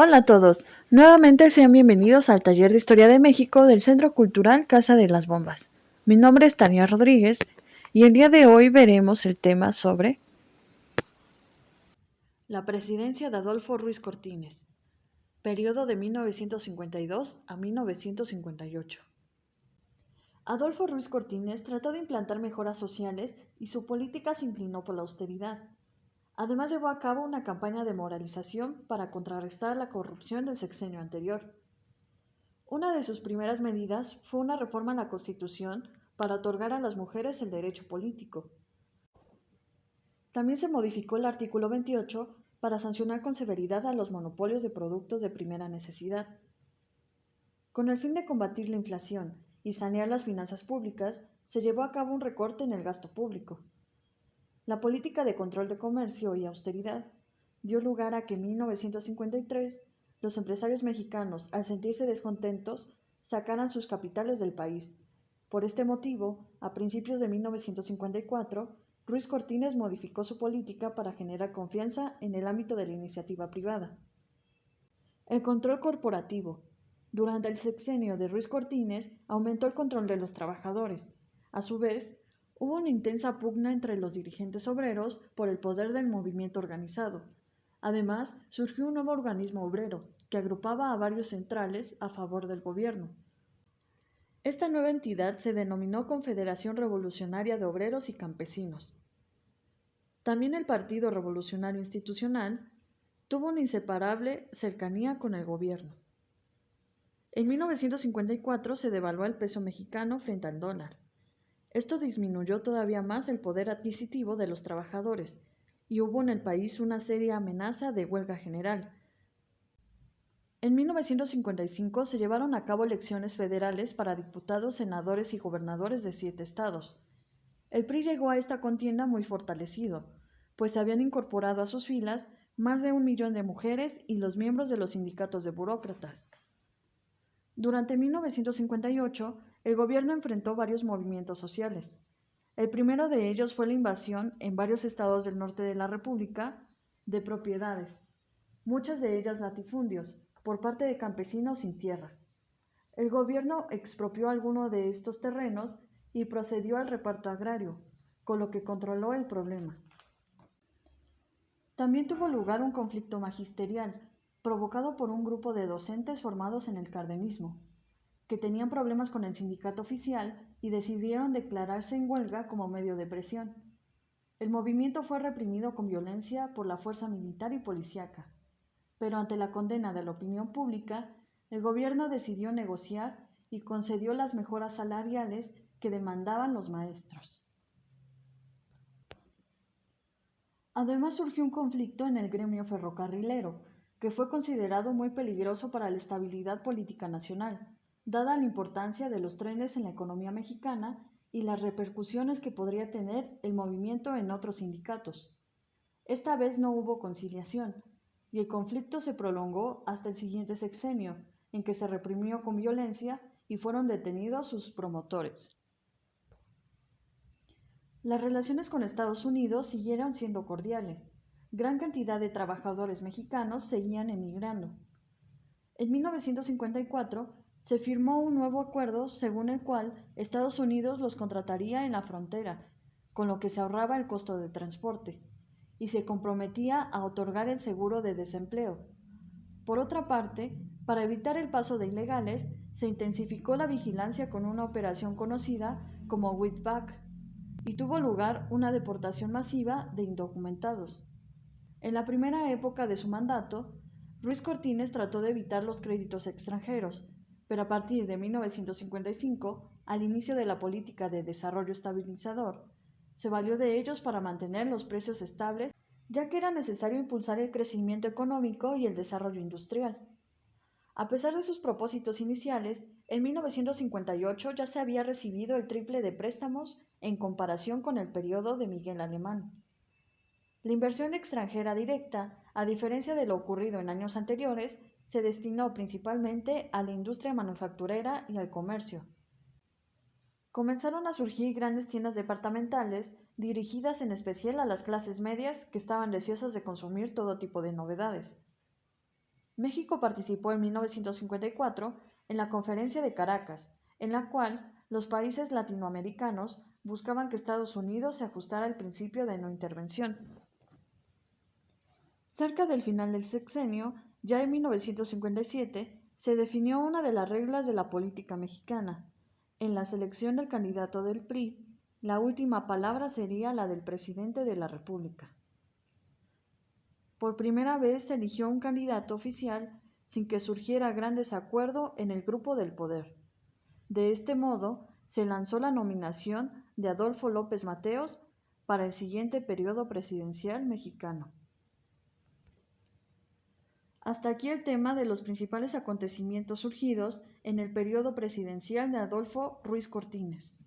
Hola a todos, nuevamente sean bienvenidos al taller de Historia de México del Centro Cultural Casa de las Bombas. Mi nombre es Tania Rodríguez y el día de hoy veremos el tema sobre la presidencia de Adolfo Ruiz Cortines, periodo de 1952 a 1958. Adolfo Ruiz Cortines trató de implantar mejoras sociales y su política se inclinó por la austeridad. Además llevó a cabo una campaña de moralización para contrarrestar la corrupción del sexenio anterior. Una de sus primeras medidas fue una reforma en la Constitución para otorgar a las mujeres el derecho político. También se modificó el artículo 28 para sancionar con severidad a los monopolios de productos de primera necesidad. Con el fin de combatir la inflación y sanear las finanzas públicas, se llevó a cabo un recorte en el gasto público. La política de control de comercio y austeridad dio lugar a que en 1953 los empresarios mexicanos, al sentirse descontentos, sacaran sus capitales del país. Por este motivo, a principios de 1954, Ruiz Cortines modificó su política para generar confianza en el ámbito de la iniciativa privada. El control corporativo. Durante el sexenio de Ruiz Cortines aumentó el control de los trabajadores. A su vez, hubo una intensa pugna entre los dirigentes obreros por el poder del movimiento organizado. Además, surgió un nuevo organismo obrero, que agrupaba a varios centrales a favor del gobierno. Esta nueva entidad se denominó Confederación Revolucionaria de Obreros y Campesinos. También el Partido Revolucionario Institucional tuvo una inseparable cercanía con el gobierno. En 1954 se devaluó el peso mexicano frente al dólar. Esto disminuyó todavía más el poder adquisitivo de los trabajadores y hubo en el país una seria amenaza de huelga general. En 1955 se llevaron a cabo elecciones federales para diputados, senadores y gobernadores de 7 estados. El PRI llegó a esta contienda muy fortalecido, pues se habían incorporado a sus filas más de 1 millón de mujeres y los miembros de los sindicatos de burócratas. Durante 1958, el gobierno enfrentó varios movimientos sociales. El primero de ellos fue la invasión en varios estados del norte de la República de propiedades, muchas de ellas latifundios, por parte de campesinos sin tierra. El gobierno expropió algunos de estos terrenos y procedió al reparto agrario, con lo que controló el problema. También tuvo lugar un conflicto magisterial, provocado por un grupo de docentes formados en el cardenismo, que tenían problemas con el sindicato oficial y decidieron declararse en huelga como medio de presión. El movimiento fue reprimido con violencia por la fuerza militar y policíaca, pero ante la condena de la opinión pública, el gobierno decidió negociar y concedió las mejoras salariales que demandaban los maestros. Además surgió un conflicto en el gremio ferrocarrilero, que fue considerado muy peligroso para la estabilidad política nacional, dada la importancia de los trenes en la economía mexicana y las repercusiones que podría tener el movimiento en otros sindicatos. Esta vez no hubo conciliación, y el conflicto se prolongó hasta el siguiente sexenio, en que se reprimió con violencia y fueron detenidos sus promotores. Las relaciones con Estados Unidos siguieron siendo cordiales. Gran cantidad de trabajadores mexicanos seguían emigrando. En 1954 se firmó un nuevo acuerdo según el cual Estados Unidos los contrataría en la frontera, con lo que se ahorraba el costo de transporte, y se comprometía a otorgar el seguro de desempleo. Por otra parte, para evitar el paso de ilegales, se intensificó la vigilancia con una operación conocida como Whitback, y tuvo lugar una deportación masiva de indocumentados. En la primera época de su mandato, Ruiz Cortines trató de evitar los créditos extranjeros, pero a partir de 1955, al inicio de la política de desarrollo estabilizador, se valió de ellos para mantener los precios estables, ya que era necesario impulsar el crecimiento económico y el desarrollo industrial. A pesar de sus propósitos iniciales, en 1958 ya se había recibido el triple de préstamos en comparación con el periodo de Miguel Alemán. La inversión extranjera directa, a diferencia de lo ocurrido en años anteriores, se destinó principalmente a la industria manufacturera y al comercio. Comenzaron a surgir grandes tiendas departamentales dirigidas en especial a las clases medias que estaban deseosas de consumir todo tipo de novedades. México participó en 1954 en la Conferencia de Caracas, en la cual los países latinoamericanos buscaban que Estados Unidos se ajustara al principio de no intervención. Cerca del final del sexenio, ya en 1957, se definió una de las reglas de la política mexicana. En la selección del candidato del PRI, la última palabra sería la del presidente de la República. Por primera vez se eligió un candidato oficial sin que surgiera gran desacuerdo en el grupo del poder. De este modo, se lanzó la nominación de Adolfo López Mateos para el siguiente periodo presidencial mexicano. Hasta aquí el tema de los principales acontecimientos surgidos en el periodo presidencial de Adolfo Ruiz Cortines.